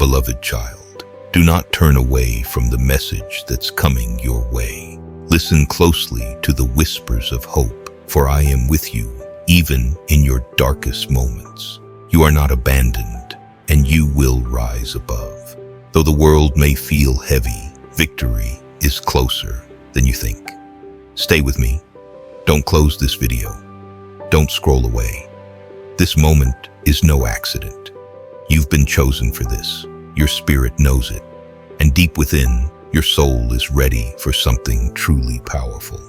beloved child, do not turn away from the message that's coming your way. Listen closely to the whispers of hope, for I am with you, even in your darkest moments. You are not abandoned, and you will rise above. Though the world may feel heavy, victory is closer than you think. Stay with me. Don't close this video. Don't scroll away. This moment is no accident. You've been chosen for this. Your spirit knows it. And deep within, your soul is ready for something truly powerful.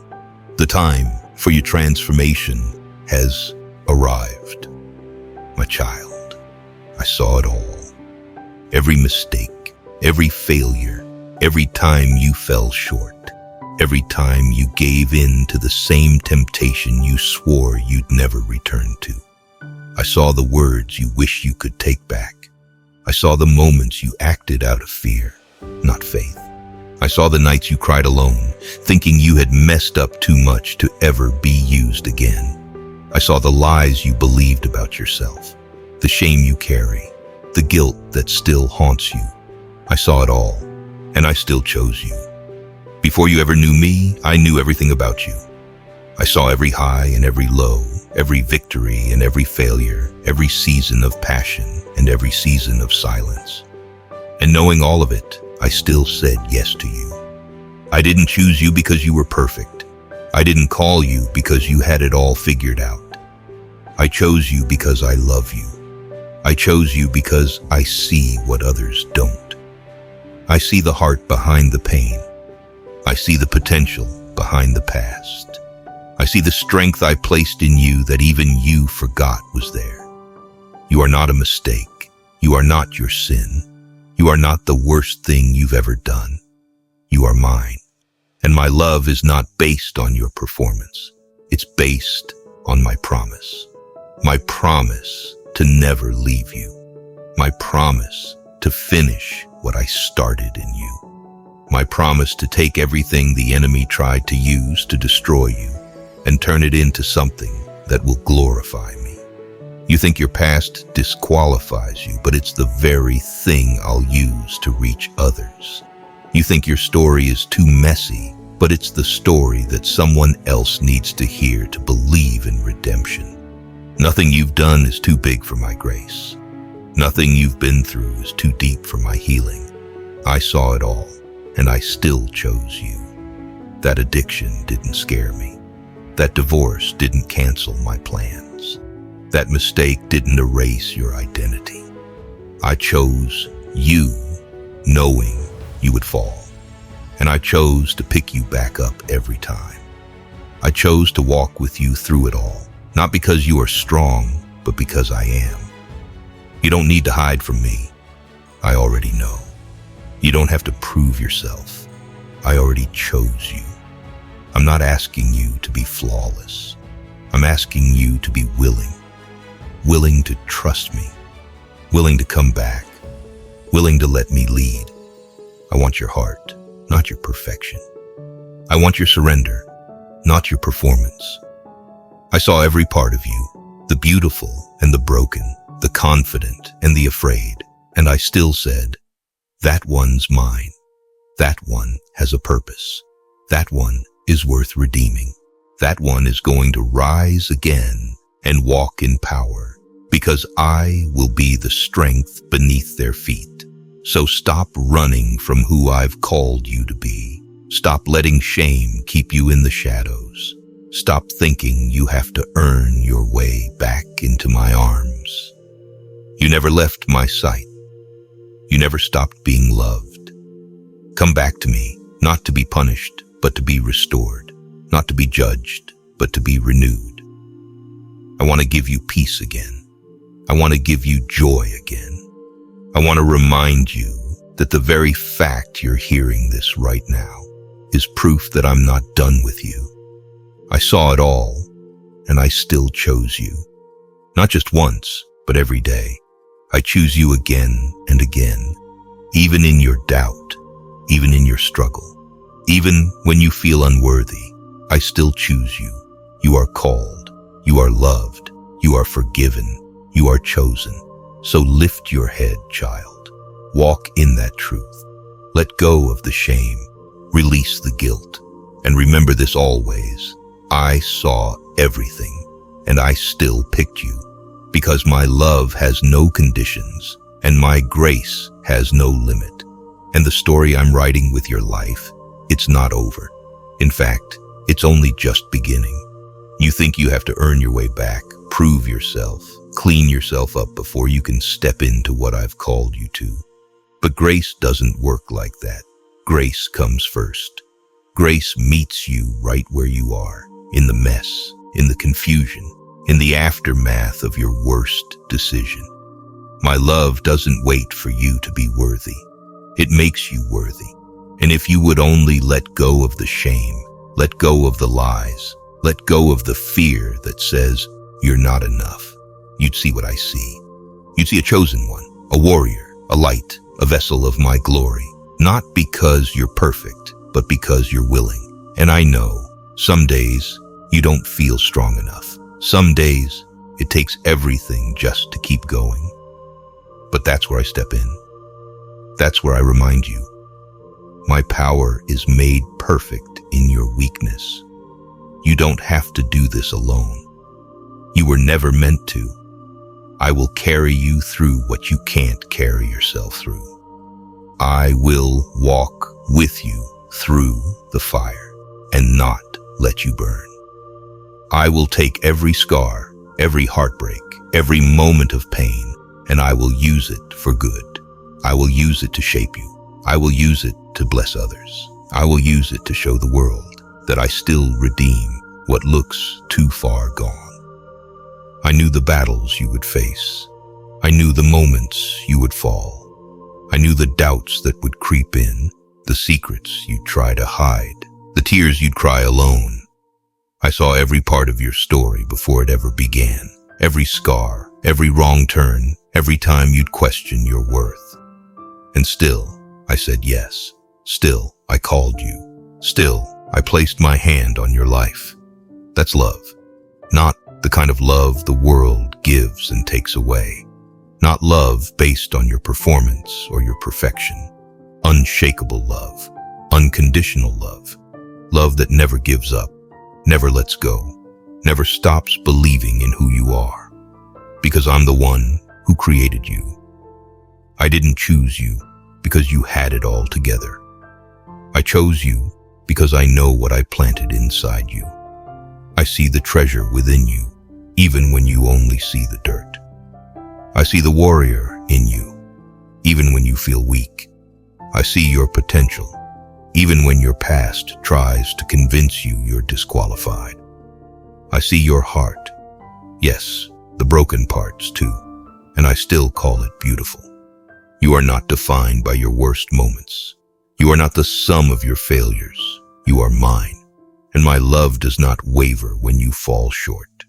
The time for your transformation has arrived. My child, I saw it all. Every mistake, every failure, every time you fell short, every time you gave in to the same temptation you swore you'd never return to. I saw the words you wish you could take back. I saw the moments you acted out of fear, not faith. I saw the nights you cried alone, thinking you had messed up too much to ever be used again. I saw the lies you believed about yourself, the shame you carry, the guilt that still haunts you. I saw it all, and I still chose you. Before you ever knew me, I knew everything about you. I saw every high and every low, every victory and every failure, every season of passion and every season of silence. And knowing all of it, I still said yes to you. I didn't choose you because you were perfect. I didn't call you because you had it all figured out. I chose you because I love you. I chose you because I see what others don't. I see the heart behind the pain. I see the potential behind the past. I see the strength I placed in you that even you forgot was there. You are not a mistake. You are not your sin. You are not the worst thing you've ever done. You are mine. And my love is not based on your performance. It's based on my promise. My promise to never leave you. My promise to finish what I started in you. My promise to take everything the enemy tried to use to destroy you and turn it into something that will glorify me. You think your past disqualifies you, but it's the very thing I'll use to reach others. You think your story is too messy, but it's the story that someone else needs to hear to believe in redemption. Nothing you've done is too big for my grace. Nothing you've been through is too deep for my healing. I saw it all, and I still chose you. That addiction didn't scare me. That divorce didn't cancel my plans. That mistake didn't erase your identity. I chose you, knowing you would fall. And I chose to pick you back up every time. I chose to walk with you through it all, not because you are strong, but because I am. You don't need to hide from me. I already know. You don't have to prove yourself. I already chose you. I'm not asking you to be flawless. I'm asking you to be willing to trust me, willing to come back, willing to let me lead. I want your heart, not your perfection. I want your surrender, not your performance. I saw every part of you, the beautiful and the broken, the confident and the afraid, and I still said, that one's mine. That one has a purpose. That one is worth redeeming. That one is going to rise again and walk in power, because I will be the strength beneath their feet. So stop running from who I've called you to be. Stop letting shame keep you in the shadows. Stop thinking you have to earn your way back into my arms. You never left my sight. You never stopped being loved. Come back to me, not to be punished, but to be restored, not to be judged, but to be renewed. I want to give you peace again. I want to give you joy again. I want to remind you that the very fact you're hearing this right now is proof that I'm not done with you. I saw it all, and I still chose you. Not just once, but every day. I choose you again and again, even in your doubt, even in your struggle. Even when you feel unworthy, I still choose you. You are called, you are loved, you are forgiven, you are chosen. So lift your head, child. Walk in that truth. Let go of the shame. Release the guilt. And remember this always. I saw everything, and I still picked you. Because my love has no conditions, and my grace has no limit. And the story I'm writing with your life, it's not over. In fact, it's only just beginning. You think you have to earn your way back, prove yourself, clean yourself up before you can step into what I've called you to. But grace doesn't work like that. Grace comes first. Grace meets you right where you are, in the mess, in the confusion, in the aftermath of your worst decision. My love doesn't wait for you to be worthy. It makes you worthy. And if you would only let go of the shame, let go of the lies, let go of the fear that says you're not enough, you'd see what I see. You'd see a chosen one, a warrior, a light, a vessel of my glory. Not because you're perfect, but because you're willing. And I know, some days you don't feel strong enough. Some days it takes everything just to keep going. But that's where I step in. That's where I remind you. My power is made perfect in your weakness. You don't have to do this alone. You were never meant to. I will carry you through what you can't carry yourself through. I will walk with you through the fire and not let you burn. I will take every scar, every heartbreak, every moment of pain, and I will use it for good. I will use it to shape you. I will use it to bless others. I will use it to show the world that I still redeem what looks too far gone. I knew the battles you would face. I knew the moments you would fall. I knew the doubts that would creep in, the secrets you'd try to hide, the tears you'd cry alone. I saw every part of your story before it ever began, every scar, every wrong turn, every time you'd question your worth. And still, I said yes. Still, I called you. Still, I placed my hand on your life. That's love. Not the kind of love the world gives and takes away. Not love based on your performance or your perfection. Unshakable love. Unconditional love. Love that never gives up, never lets go, never stops believing in who you are. Because I'm the one who created you. I didn't choose you because you had it all together. I chose you because I know what I planted inside you. I see the treasure within you, even when you only see the dirt. I see the warrior in you, even when you feel weak. I see your potential, even when your past tries to convince you you're disqualified. I see your heart, yes, the broken parts too, and I still call it beautiful. You are not defined by your worst moments. You are not the sum of your failures. You are mine, and my love does not waver when you fall short.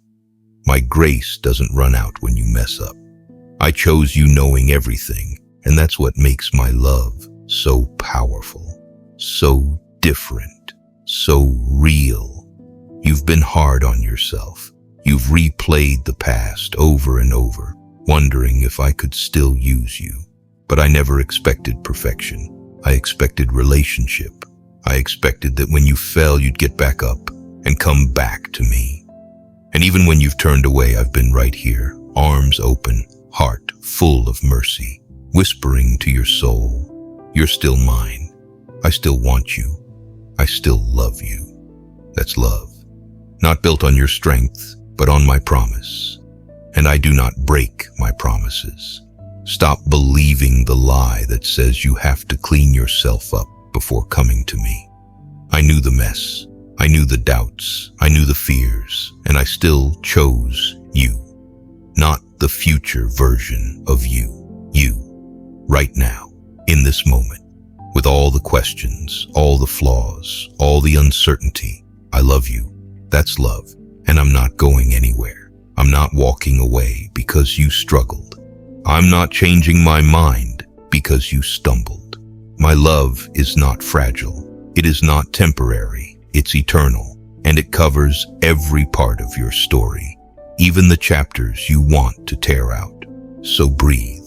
My grace doesn't run out when you mess up. I chose you knowing everything, and that's what makes my love so powerful, so different, so real. You've been hard on yourself. You've replayed the past over and over, wondering if I could still use you. But I never expected perfection. I expected relationship. I expected that when you fell, you'd get back up and come back to me. And even when you've turned away, I've been right here, arms open, heart full of mercy, whispering to your soul, you're still mine. I still want you. I still love you. That's love. Not built on your strength, but on my promise. And I do not break my promises. Stop believing the lie that says you have to clean yourself up before coming to me. I knew the mess. I knew the doubts. I knew the fears. And I still chose you. Not the future version of you. You. Right now. In this moment. With all the questions, all the flaws, all the uncertainty. I love you. That's love. And I'm not going anywhere. I'm not walking away because you struggled. I'm not changing my mind because you stumbled. My love is not fragile. It is not temporary. It's eternal. And it covers every part of your story, even the chapters you want to tear out. So breathe.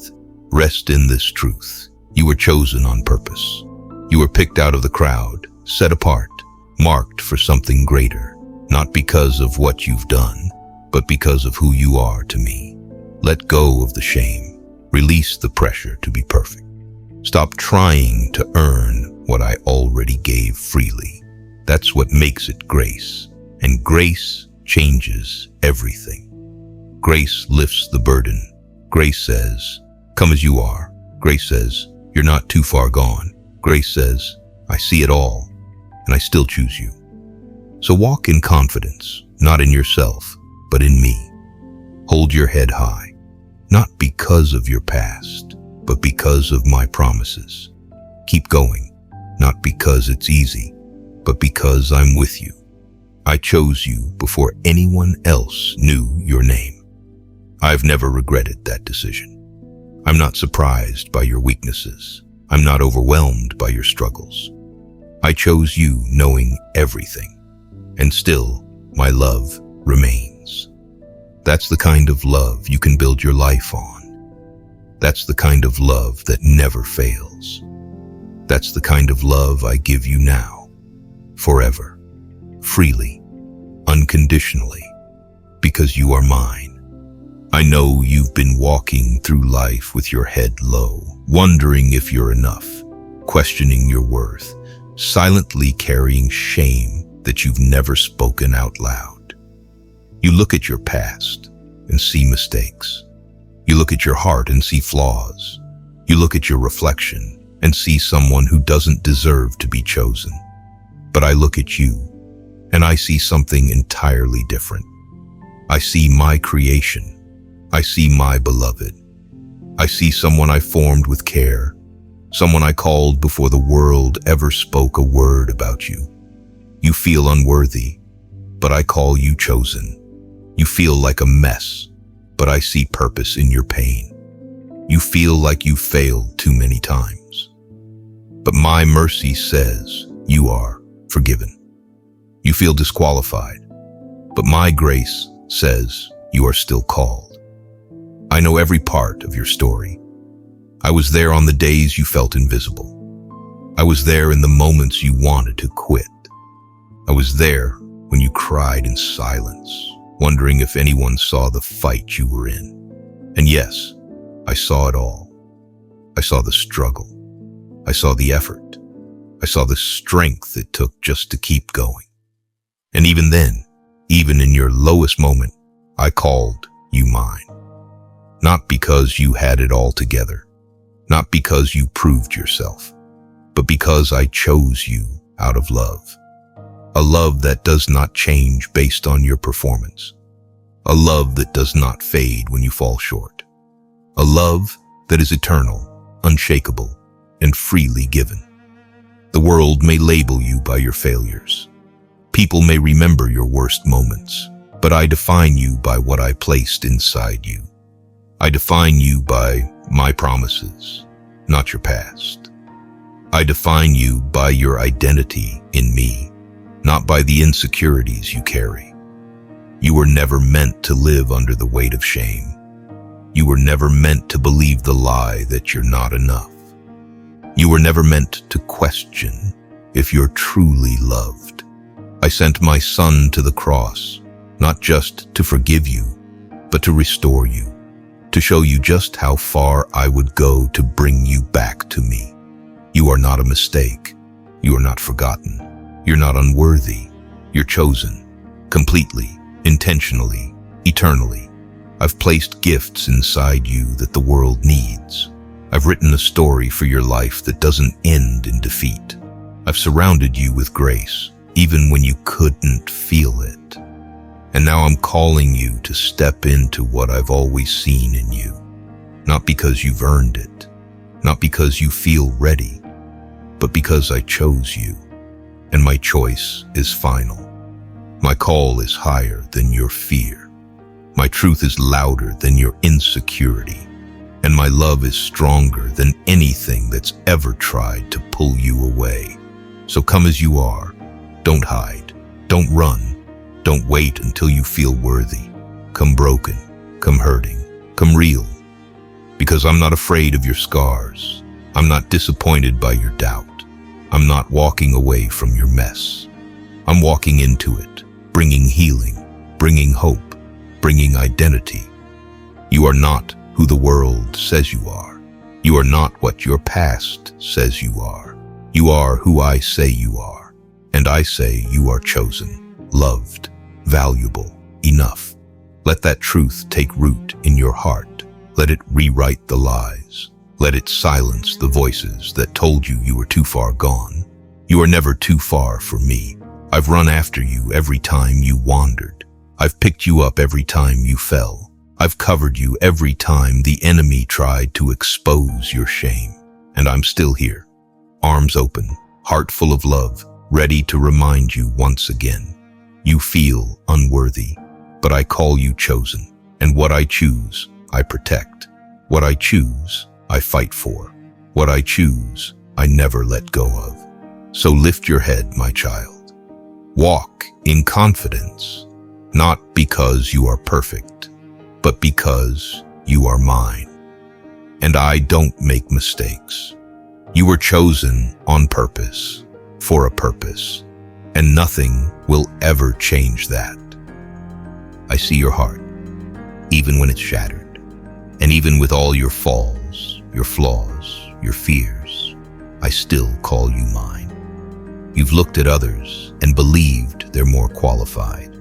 Rest in this truth. You were chosen on purpose. You were picked out of the crowd, set apart, marked for something greater, not because of what you've done, but because of who you are to me. Let go of the shame. Release the pressure to be perfect. Stop trying to earn what I already gave freely. That's what makes it grace. And grace changes everything. Grace lifts the burden. Grace says, come as you are. Grace says, you're not too far gone. Grace says, I see it all, and I still choose you. So walk in confidence, not in yourself, but in me. Hold your head high, not because of your past, but because of my promises. Keep going, not because it's easy, but because I'm with you. I chose you before anyone else knew your name. I've never regretted that decision. I'm not surprised by your weaknesses. I'm not overwhelmed by your struggles. I chose you knowing everything, and still my love remains. That's the kind of love you can build your life on. That's the kind of love that never fails. That's the kind of love I give you now, forever, freely, unconditionally, because you are mine. I know you've been walking through life with your head low, wondering if you're enough, questioning your worth, silently carrying shame that you've never spoken out loud. You look at your past and see mistakes. You look at your heart and see flaws. You look at your reflection and see someone who doesn't deserve to be chosen. But I look at you and I see something entirely different. I see my creation. I see my beloved. I see someone I formed with care, someone I called before the world ever spoke a word about you. You feel unworthy, but I call you chosen. You feel like a mess, but I see purpose in your pain. You feel like you failed too many times, but my mercy says you are forgiven. You feel disqualified, but my grace says you are still called. I know every part of your story. I was there on the days you felt invisible. I was there in the moments you wanted to quit. I was there when you cried in silence, wondering if anyone saw the fight you were in. And yes, I saw it all. I saw the struggle. I saw the effort. I saw the strength it took just to keep going. And even then, even in your lowest moment, I called you mine. Not because you had it all together, not because you proved yourself, but because I chose you out of love. A love that does not change based on your performance. A love that does not fade when you fall short. A love that is eternal, unshakable, and freely given. The world may label you by your failures. People may remember your worst moments, but I define you by what I placed inside you. I define you by my promises, not your past. I define you by your identity in me, not by the insecurities you carry. You were never meant to live under the weight of shame. You were never meant to believe the lie that you're not enough. You were never meant to question if you're truly loved. I sent my son to the cross, not just to forgive you, but to restore you. To show you just how far I would go to bring you back to me. You are not a mistake. You are not forgotten. You're not unworthy. You're chosen. Completely, intentionally, eternally. I've placed gifts inside you that the world needs. I've written a story for your life that doesn't end in defeat. I've surrounded you with grace, even when you couldn't feel it. And now I'm calling you to step into what I've always seen in you. Not because you've earned it, not because you feel ready, but because I chose you. And my choice is final. My call is higher than your fear. My truth is louder than your insecurity. And my love is stronger than anything that's ever tried to pull you away. So come as you are. Don't hide. Don't run. Don't wait until you feel worthy. Come broken, come hurting, come real. Because I'm not afraid of your scars. I'm not disappointed by your doubt. I'm not walking away from your mess. I'm walking into it, bringing healing, bringing hope, bringing identity. You are not who the world says you are. You are not what your past says you are. You are who I say you are. And I say you are chosen, loved, valuable, enough. Let that truth take root in your heart. Let it rewrite the lies. Let it silence the voices that told you you were too far gone. You are never too far for me. I've run after you every time you wandered. I've picked you up every time you fell. I've covered you every time the enemy tried to expose your shame. And I'm still here, arms open, heart full of love, ready to remind you once again. You feel unworthy, but I call you chosen. And what I choose, I protect. What I choose, I fight for. What I choose, I never let go of. So lift your head, my child. Walk in confidence, not because you are perfect, but because you are mine. And I don't make mistakes. You were chosen on purpose, for a purpose, and nothing will ever change that. I see your heart, even when it's shattered, and even with all your falls, your flaws, your fears, I still call you mine. You've looked at others and believed they're more qualified.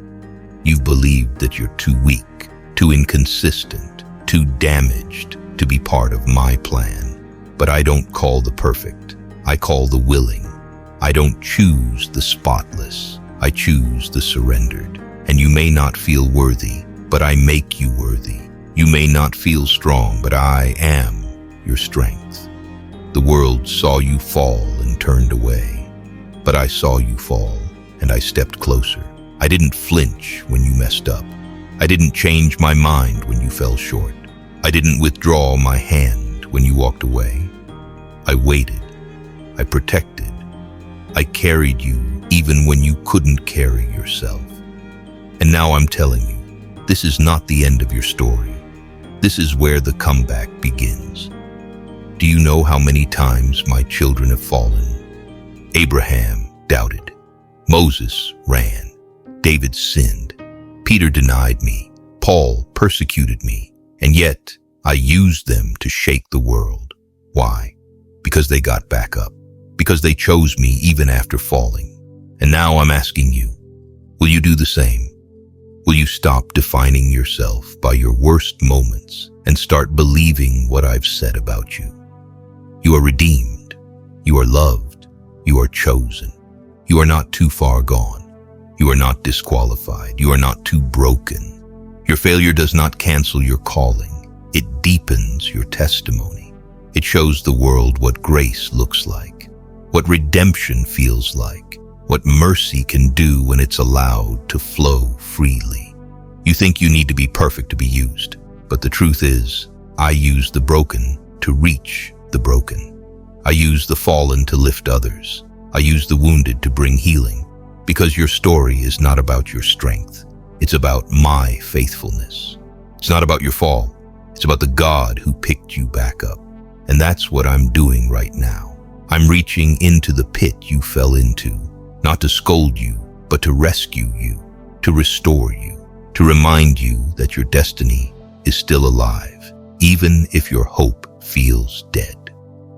You've believed that you're too weak, too inconsistent, too damaged to be part of my plan. But I don't call the perfect, I call the willing. I don't choose the spotless, I choose the surrendered. And you may not feel worthy, but I make you worthy. You may not feel strong, but I am your strength. The world saw you fall and turned away, but I saw you fall and I stepped closer. I didn't flinch when you messed up. I didn't change my mind when you fell short. I didn't withdraw my hand when you walked away. I waited. I protected. I carried you even when you couldn't carry yourself. And now I'm telling you, this is not the end of your story. This is where the comeback begins. Do you know how many times my children have fallen? Abraham doubted. Moses ran. David sinned. Peter denied me. Paul persecuted me. And yet, I used them to shake the world. Why? Because they got back up. Because they chose me even after falling. And now I'm asking you, will you do the same? Will you stop defining yourself by your worst moments and start believing what I've said about you? You are redeemed. You are loved. You are chosen. You are not too far gone. You are not disqualified. You are not too broken. Your failure does not cancel your calling. It deepens your testimony. It shows the world what grace looks like, what redemption feels like, what mercy can do when it's allowed to flow freely. You think you need to be perfect to be used, but the truth is, I use the broken to reach the broken. I use the fallen to lift others. I use the wounded to bring healing, because your story is not about your strength. It's about my faithfulness. It's not about your fall. It's about the God who picked you back up. And that's what I'm doing right now. I'm reaching into the pit you fell into, not to scold you, but to rescue you, to restore you, to remind you that your destiny is still alive, even if your hope feels dead.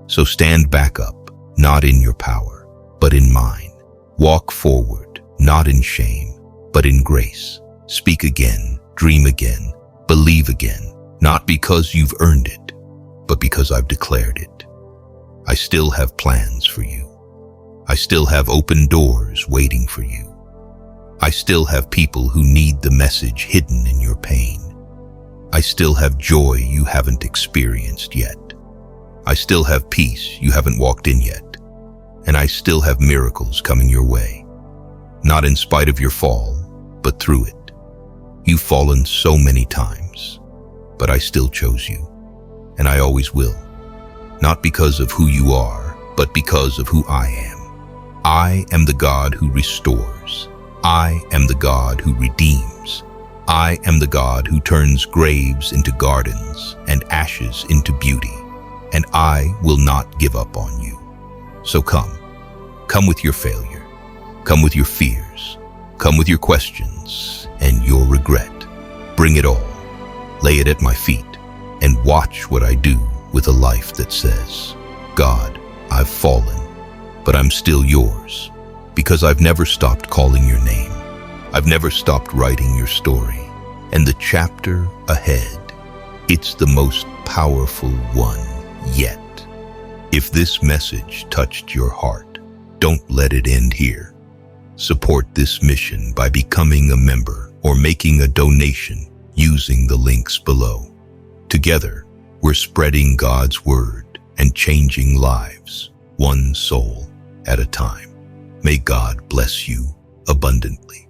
So stand back up, not in your power, but in mine. Walk forward, not in shame, but in grace. Speak again, dream again, believe again, not because you've earned it, but because I've declared it. I still have plans for you. I still have open doors waiting for you. I still have people who need the message hidden in your pain. I still have joy you haven't experienced yet. I still have peace you haven't walked in yet. And I still have miracles coming your way. Not in spite of your fall, but through it. You've fallen so many times, but I still chose you. And I always will. Not because of who you are, but because of who I am. I am the God who restores. I am the God who redeems. I am the God who turns graves into gardens and ashes into beauty. and I will not give up on you. So come. Come with your failure. Come with your fears. Come with your questions and your regret. Bring it all. Lay it at my feet and watch what I do with a life that says, God, I've fallen, but I'm still yours, because I've never stopped calling your name. I've never stopped writing your story. And the chapter ahead, it's the most powerful one yet. If this message touched your heart, don't let it end here. Support this mission by becoming a member or making a donation using the links below. Together, we're spreading God's word and changing lives, one soul at a time. May God bless you abundantly.